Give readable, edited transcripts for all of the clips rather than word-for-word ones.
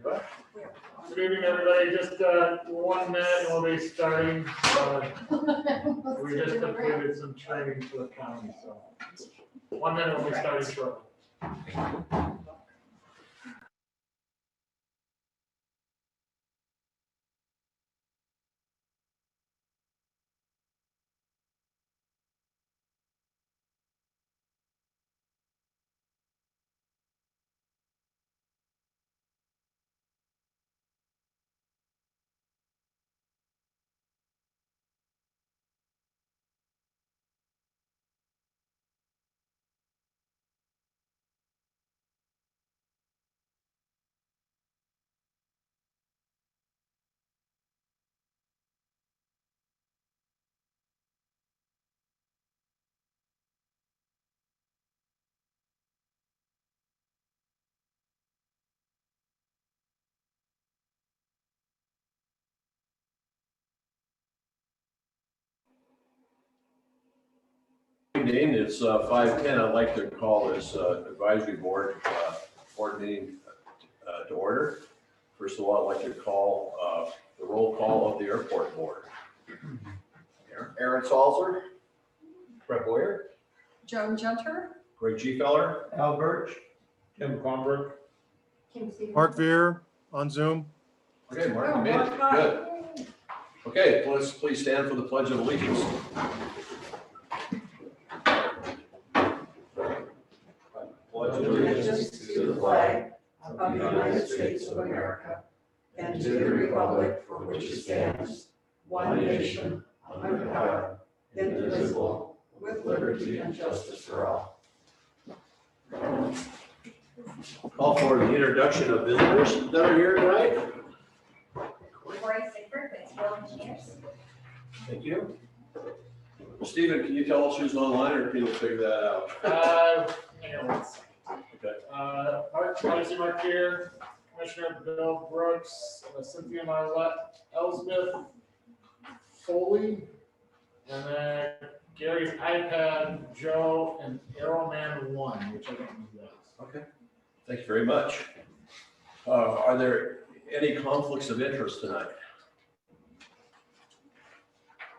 Good evening, everybody. Just 1 minute and we'll be starting. We just completed some training for the county, so 1 minute we'll be starting shortly. Evening, it's 5:10. I'd like to call this advisory board meeting to order. First of all, I'd like to call the roll call of the airport board. Aaron Salzer, Brett Boyer, Joan Junter, Greg G. Feller, Al Birch, Tim Kronberg. Mark Veer on Zoom. Okay, Mark, you made it. Good. Okay, let's please stand for the Pledge of Allegiance. Pledge of allegiance to the flag of the United States of America and to the republic for which it stands, one nation, under God, indivisible, with liberty and justice for all. Call for the introduction of visitors that are here tonight. Roy Sigford, Waitsfield Engineers. Thank you. Stephen, can you tell us who's online, or can you figure that out? Hang on 1 second. Okay. Obviously Mark here, Commissioner Bill Brooks, Cynthia Marlette, Elsbeth Foley, and then Gary's iPad, Joe, and Arrowman 1, which I don't know who that is. Okay. Thank you very much. Are there any conflicts of interest tonight?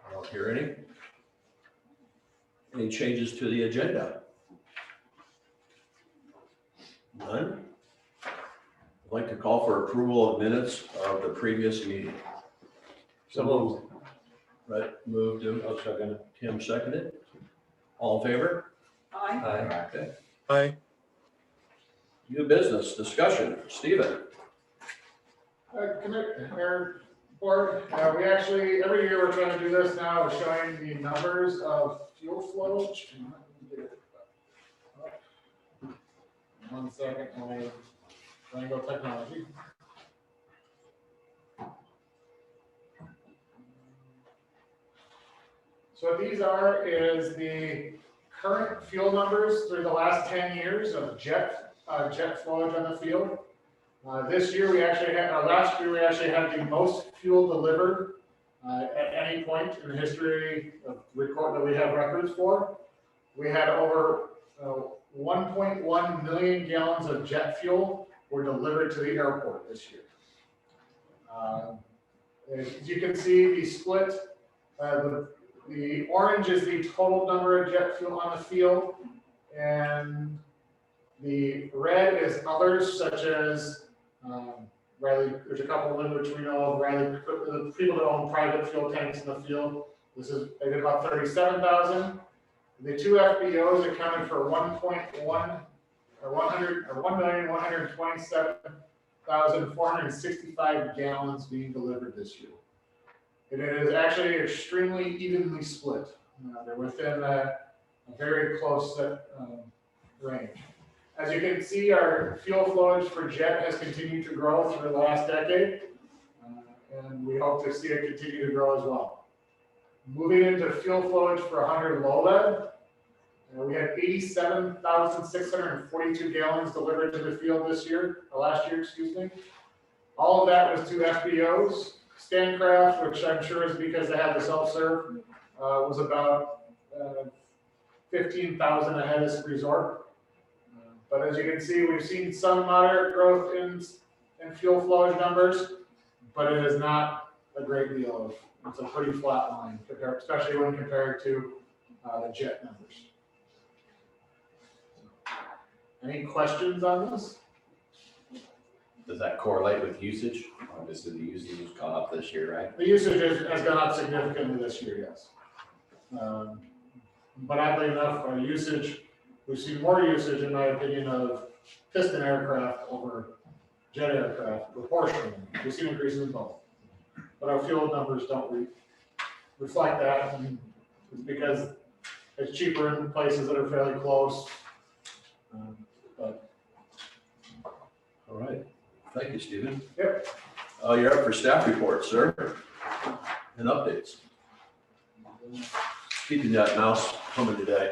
I don't hear any. Any changes to the agenda? None. I'd like to call for approval of minutes of the previous meeting. So moved. Right, moved to, I'll second it. Tim seconded. All in favor? Aye. Aye. Okay. Aye. New business discussion. Stephen. Commissioner Board, we actually, every year we're trying to do this now, is showing the numbers of fuel flow. 1 second, I'll triangle technology. So what these are is the current fuel numbers through the last 10 years of jet flowage on the field. This year we actually had, last year we actually had the most fuel delivered at any point in the history of record that we have records for. We had over 1.1 million gallons of jet fuel were delivered to the airport this year. As you can see, the split, the orange is the total number of jet fuel on the field, and the red is others, such as Riley. There's a couple of them which we know of. Riley, the people that own private fuel tanks in the field. This is, they did about 37,000. The two FBOs accounted for 1,127,465 gallons being delivered this year. It is actually extremely evenly split. They're within a very close range. As you can see, our fuel flowage for jet has continued to grow through the last decade, and we hope to see it continue to grow as well. Moving into fuel flowage for 100 low lead, we had 87,642 gallons delivered to the field this year, or last year, excuse me. All of that was two FBOs. Stancraft, which I'm sure is because they had the self-serve, was about 15,000 ahead of resort. But as you can see, we've seen some moderate growth in in fuel flowage numbers, but it is not a great deal of, it's a pretty flat line, especially when compared to the jet numbers. Any questions on this? Does that correlate with usage? Obviously, the usage has gone up this year, right? The usage has gone up significantly this year, yes. But oddly enough, our usage, we've seen more usage, in my opinion, of piston aircraft over jet aircraft proportionally. We've seen increases in both. But our fuel numbers don't reflect that, and it's because it's cheaper in places that are fairly close. But All right, thank you, Stephen. Yep. You're up for staff reports, sir, and updates. Keeping that mouse humming today.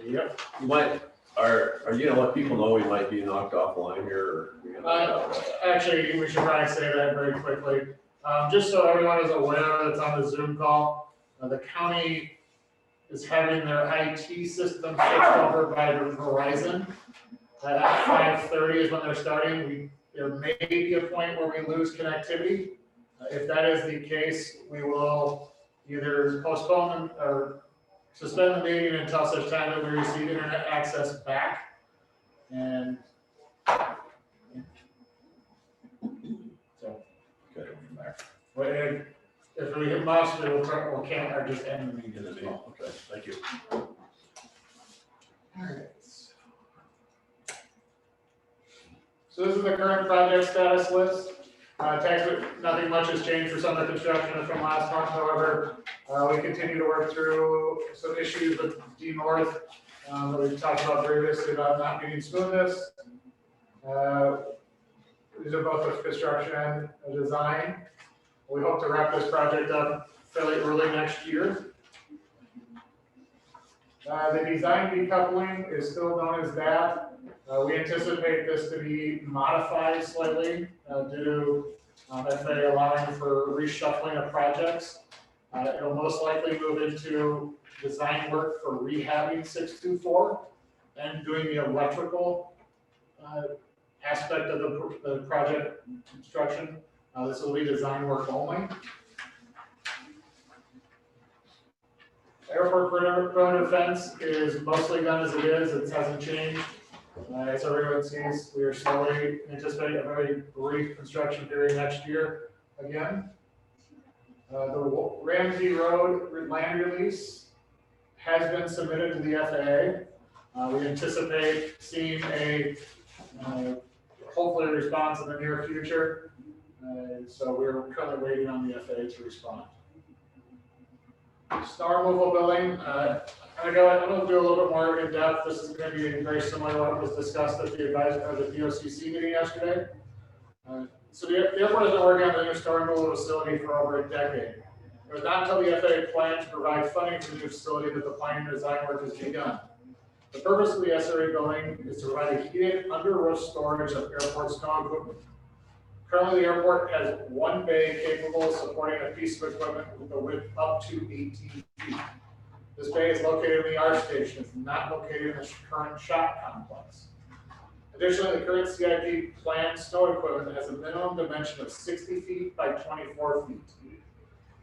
Yep. You might, are you gonna let people know we might be knocked offline here, or? you're gonna- Actually, we should probably say that very quickly. Just so everyone is aware that's on the Zoom call, the county is having their IT system switched over by Verizon. At 5:30 is when they're starting. There may be a point where we lose connectivity. If that is the case, we will either postpone or suspend the meeting until such time that we receive internet access back. And so, Okay, from there. if we hit must, we will can't, or just end the meeting In the as meeting. well. Okay, thank you. Alright. So this is the current project status list. Nothing much has changed for summer construction from last month, however, we continue to work through some issues with D North, that we've talked about previously about not meeting smoothness. These are both the construction and the design. We hope to wrap this project up fairly early next year. The design decoupling is still known as that. We anticipate this to be modified slightly due to FAA allowing for reshuffling of projects. It'll most likely move into design work for rehabbing 624 and doing the electrical aspect of the project construction. This will be design work only. Airport perimeter fence is mostly done as it is. It hasn't changed. As everyone sees, we are slowly anticipating a very brief construction period next year again. The Ramsey Road land release has been submitted to the FAA. We anticipate seeing a hopefully a response in the near future. So we're currently waiting on the FAA to respond. Star removal building, I'm going to do a little bit more in depth. This is going to be very similar to what was discussed at the DOCC meeting yesterday. So the airport has been working on the new star removal facility for over a decade. It was not until the FAA planned to provide funding for the new facility that the planning and design work has begun. The purpose of the SRA building is to provide a heated under-roof storage of airport snow equipment. Currently, the airport has one bay capable of supporting a piece of equipment with a width up to 18 feet. This bay is located in the R station. It's not located in the current shop complex. Additionally, the current CIP planned snow equipment has a minimum dimension of 60 feet by 24 feet.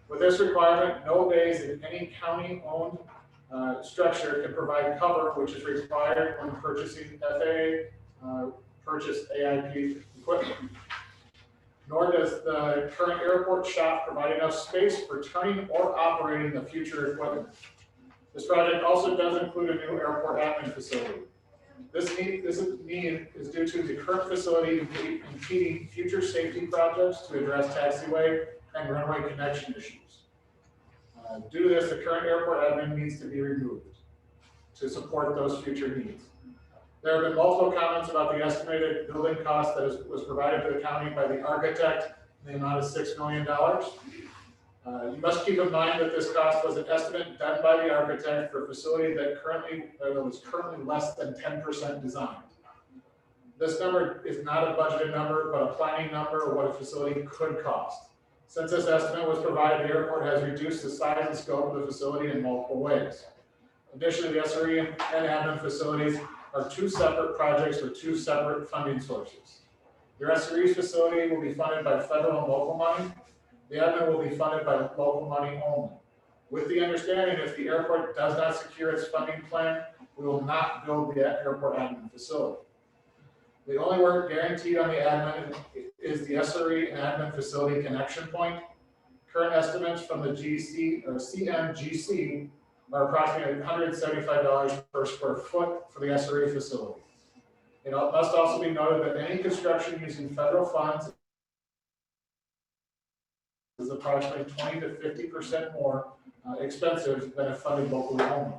With this requirement, no bays in any county-owned structure can provide cover, which is required when purchasing FAA purchased AIP equipment. Nor does the current airport shop provide enough space for turning or operating the future equipment. This project also does include a new airport admin facility. This need is due to the current facility impeding future safety projects to address taxiway and runway connection issues. Due to this, the current airport admin needs to be removed to support those future needs. There have been multiple comments about the estimated building cost that was provided to the county by the architect in the amount of $6 million. You must keep in mind that this cost was an estimate done by the architect for a facility that was currently less than 10% designed. This number is not a budgeted number, but a planning number of what a facility could cost. Since this estimate was provided, the airport has reduced the size and scope of the facility in multiple ways. Additionally, the SRE and admin facilities are two separate projects with two separate funding sources. The SRE facility will be funded by federal and local money. The admin will be funded by local money only. With the understanding, if the airport does not secure its funding plan, we will not build the airport admin facility. The only work guaranteed on the admin is the SRE and admin facility connection point. Current estimates from the CMGC are approximately $175 per square foot for the SRE facility. It must also be noted that any construction using federal funds is approximately 20 to 50% more expensive than if funded locally only.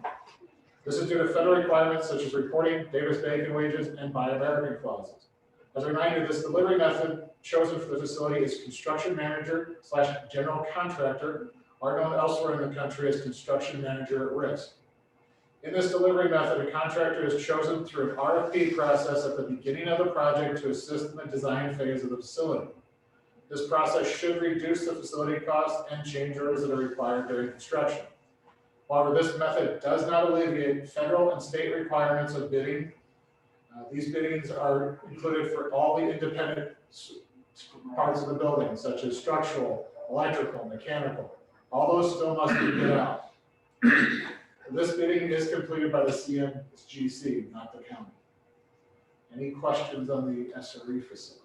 This is due to federal requirements such as reporting, Davis-Bacon wages, and Buy American clauses. As a reminder, this delivery method chosen for the facility is construction manager / general contractor, or known elsewhere in the country as construction manager at risk. In this delivery method, a contractor is chosen through an RFP process at the beginning of the project to assist in the design phase of the facility. This process should reduce the facility costs and change orders that are required during construction. However, this method does not alleviate federal and state requirements of bidding. These biddings are included for all the independent parts of the building, such as structural, electrical, mechanical. All those still must be bid out. This bidding is completed by the CMGC, not the county. Any questions on the SRE facility?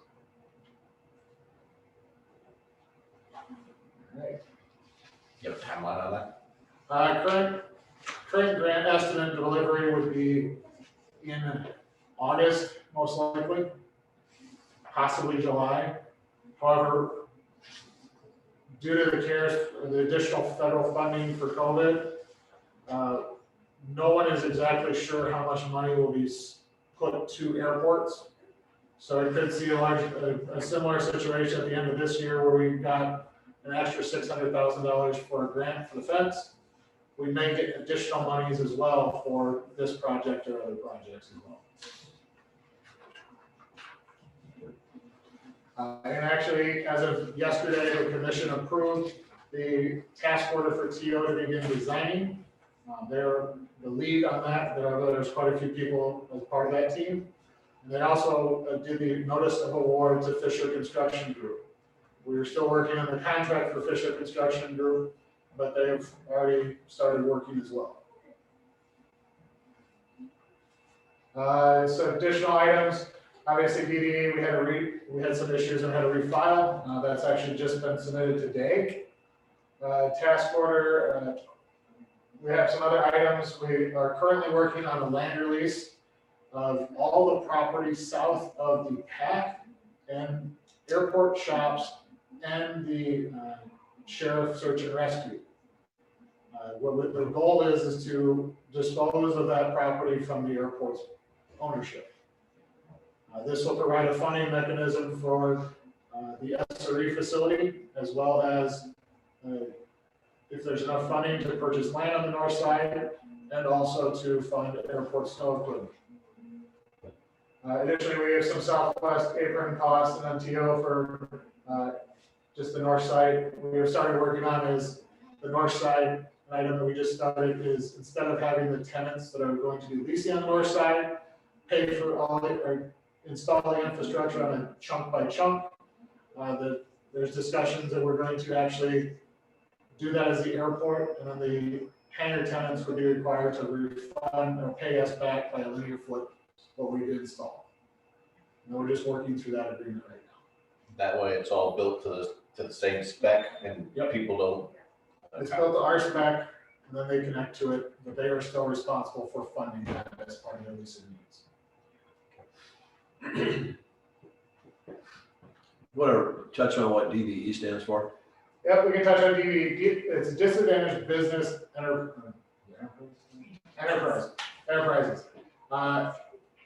All right. You have a timeline on that? Current grant estimate delivery would be in August, most likely, possibly July. However, due to the additional federal funding for COVID, no one is exactly sure how much money will be put to airports. So it could see a similar situation at the end of this year where we've got an extra $600,000 for a grant for the fence. We may get additional monies as well for this project or other projects as well. And actually, as of yesterday, the commission approved the task order for TO to begin designing. They're the lead on that. There's quite a few people as part of that team. And they also did the notice of award to Fisher Construction Group. We're still working on the contract for Fisher Construction Group, but they've already started working as well. So additional items, obviously DDE, we had some issues and had to refile. That's actually just been submitted today. Task order, we have some other items. We are currently working on a land release of all the property south of the PAC and airport shops and the sheriff search and rescue. What the goal is to dispose of that property from the airport's ownership. This will provide a funding mechanism for the SRE facility, as well as if there's enough funding to purchase land on the north side, and also to fund airport snow equipment. Additionally, we have some southwest apron costs and MTO for just the north side. We have started working on is the north side. An item that we just started is instead of having the tenants that are going to do leasing on the north side pay for all the or install the infrastructure on a chunk by chunk, there's discussions that we're going to actually do that as the airport, and then the hangar tenants would be required to refund or pay us back by a linear foot what we did install. And we're just working through that agreement right now. That way it's all built to the same spec and Yep. people don't. It's built to our spec, and then they connect to it, but they are still responsible for funding that as part of their leasing needs. Want to touch on what DVE stands for? Yep, we can touch on DVE. It's disadvantaged business enterprises.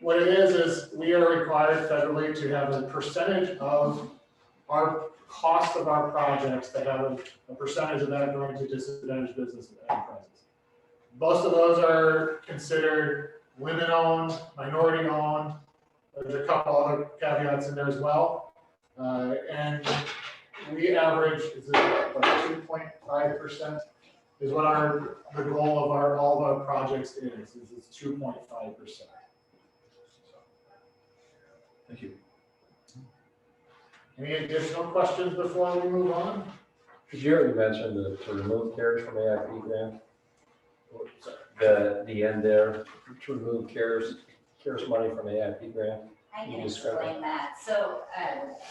What it is we are required federally to have a percentage of our cost of our projects to have a percentage of that going to disadvantaged business enterprises. Most of those are considered women-owned, minority-owned. There's a couple other caveats in there as well. And we average, is it about 2.5% is what the goal of all of our projects is it's 2.5%. Thank you. Any additional questions before we move on? Did you already mention to remove CARES from AIP grant? The end there, to remove CARES money from AIP grant? I can You describe it. explain that. So,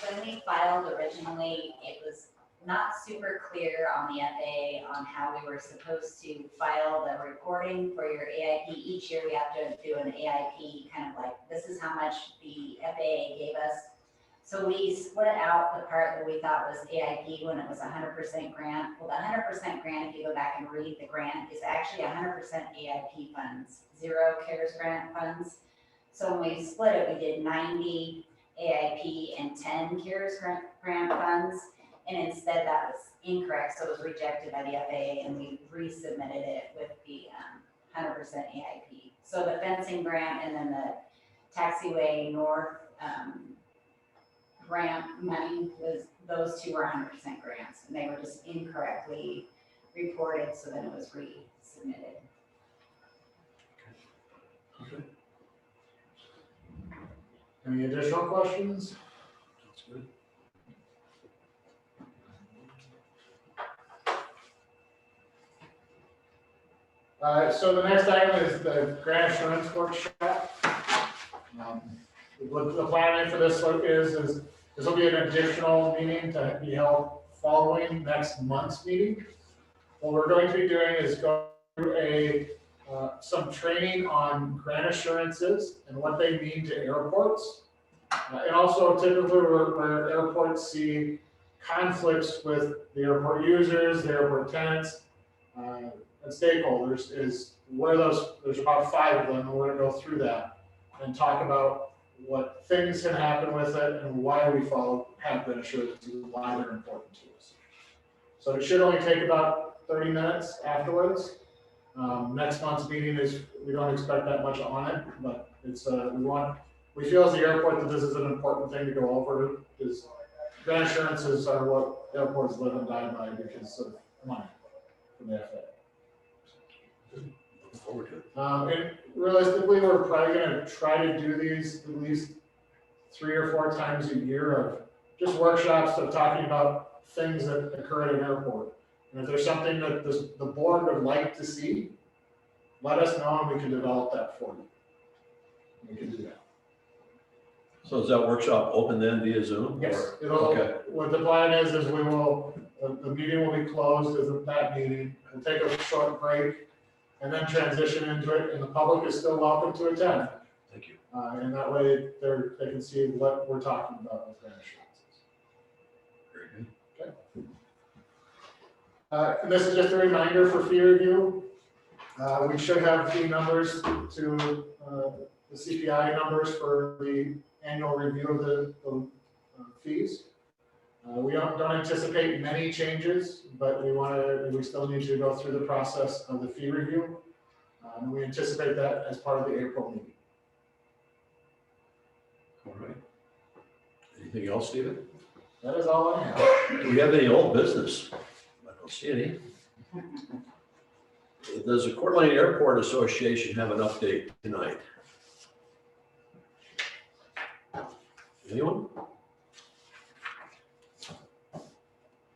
when we filed originally, it was not super clear on the FAA on how we were supposed to file the reporting for your AIP. Each year we have to do an AIP, kind of like, this is how much the FAA gave us. So we split out the part that we thought was AIP when it was 100% grant. Well, the 100% grant, if you go back and read the grant, is actually 100% AIP funds, zero CARES grant funds. So when we split it, we did 90 AIP and 10 CARES grant funds. And instead that was incorrect, so it was rejected by the FAA and we resubmitted it with the 100% AIP. So the fencing grant and then the taxiway north grant money those two were 100% grants and they were just incorrectly reported, so then it was resubmitted. Any additional questions? That's good. So the next item is the grant assurance workshop. What the plan for this is this will be an additional meeting to be held following next month's meeting. What we're going to be doing is go through some training on grant assurances and what they mean to airports. And also typically where airports see conflicts with the airport users, the airport tenants, and stakeholders is where there's about 5 of them, and we're gonna go through that and talk about what things can happen with it and why we have grant assurances and why they're important to us. So it should only take about 30 minutes afterwards. Next month's meeting we don't expect that much on it, but it's, we feel as the airport that this is an important thing to go over, because grant assurances are what airports live and die by because of money from the FAA. Looking forward to it. And realistically, we're probably gonna try to do these at least 3 or 4 times a year of just workshops of talking about things that occur at an airport. And if there's something that the board would like to see, let us know and we can develop that for you. We can do that. So is that workshop open then via Zoom? Yes, Okay. what the plan is we will, the meeting will be closed as of that meeting, we'll take a short break and then transition into it, and the public is still welcome to attend. Thank you. And that way they can see what we're talking about with grant assurances. Very good. And this is just a reminder for fee review. We should have fee numbers to the CPI numbers for the annual review of the fees. We don't anticipate many changes, but we still need to go through the process of the fee review. We anticipate that as part of the April meeting. All right. Anything else, Stephen? That is all I have. Do we have any old business? I don't see any. Does the Coeur d'Alene Airport Association have an update tonight? Anyone?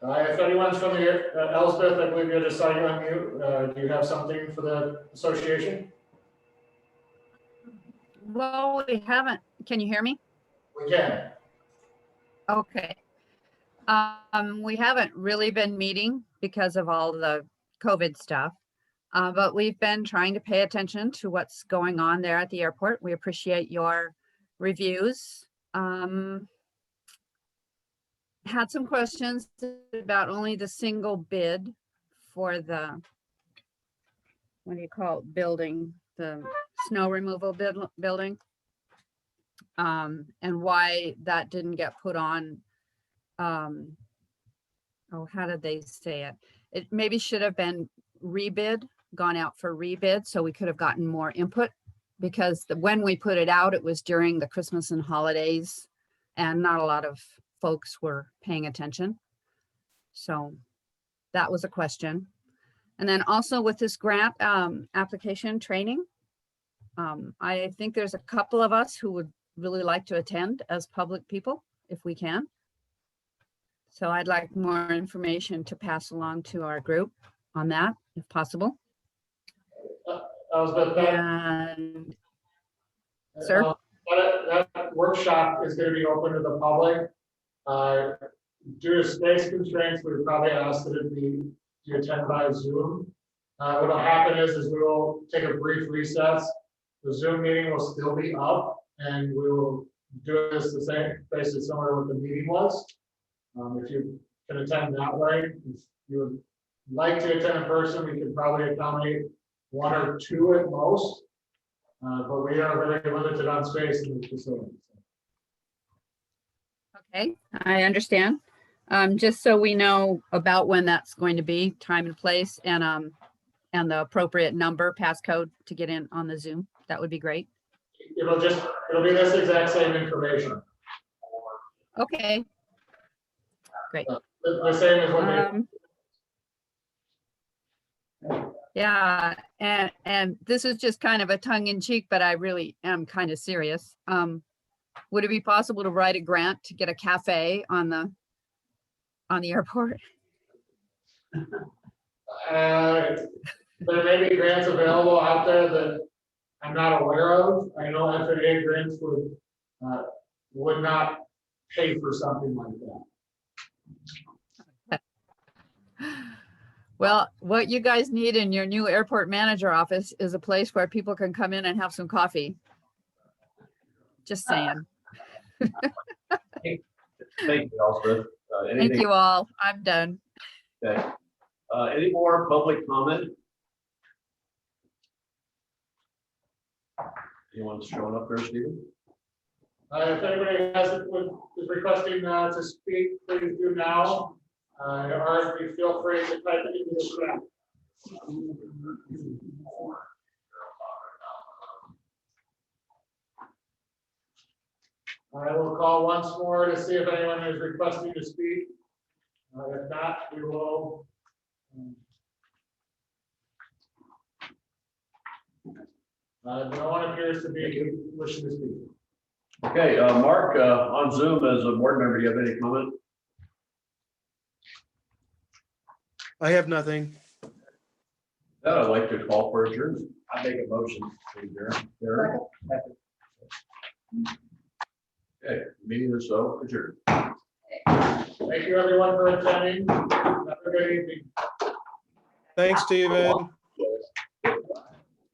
If anyone's from the, Elspeth, I believe you just saw you on mute. Do you have something for the association? Well, we haven't, can you hear me? We can. Okay. We haven't really been meeting because of all the COVID stuff, but we've been trying to pay attention to what's going on there at the airport. We appreciate your reviews. Had some questions about only the single bid for the, what do you call it, building, the snow removal building. And why that didn't get put on, oh, how did they say it? It maybe should have been gone out for rebid, so we could have gotten more input, because when we put it out, it was during the Christmas and holidays and not a lot of folks were paying attention. So that was a question. And then also with this grant application training, I think there's a couple of us who would really like to attend as public people, if we can. So I'd like more information to pass along to our group on that, if possible. Elizabeth, that, And Sir? that workshop is gonna be open to the public. Due to space constraints, we would probably ask that it be attended by Zoom. What'll happen is we will take a brief recess. The Zoom meeting will still be up, and we will do this the same, basically similar to what the meeting was. If you can attend that way, if you would like to attend in person, we could probably accommodate 1 or 2 at most. But we are very limited on space in the facility. Okay, I understand. Just so we know about when that's going to be, time and place, and the appropriate number, passcode to get in on the Zoom, that would be great. It'll be this exact same information. Okay, The same as what they. yeah, and this is just kind of a tongue in cheek, but I really am kind of serious. Would it be possible to write a grant to get a cafe on the airport? There may be grants available out there that I'm not aware of. I know FAA grants would not pay for something like that. Well, what you guys need in your new airport manager office is a place where people can come in and have some coffee. Just saying. Thank you, Elspeth. Thank Anything? you all. I'm done. Okay. Any more public comment? Anyone's showing up there, Stephen? If anybody is requesting to speak, please do now. Or if you feel free to type it into the chat. I will call once more to see if anyone is requesting to speak. If not, we will. No one appears to be wishing to speak. Okay, Mark, on Zoom as a board member, do you have any comment? I have nothing. That I'd like to call for adjournment. I make a motion to adjourn. Darren? Okay, meeting is so adjourned. Thank you, everyone, for attending. Have a good evening. Thanks, Stephen.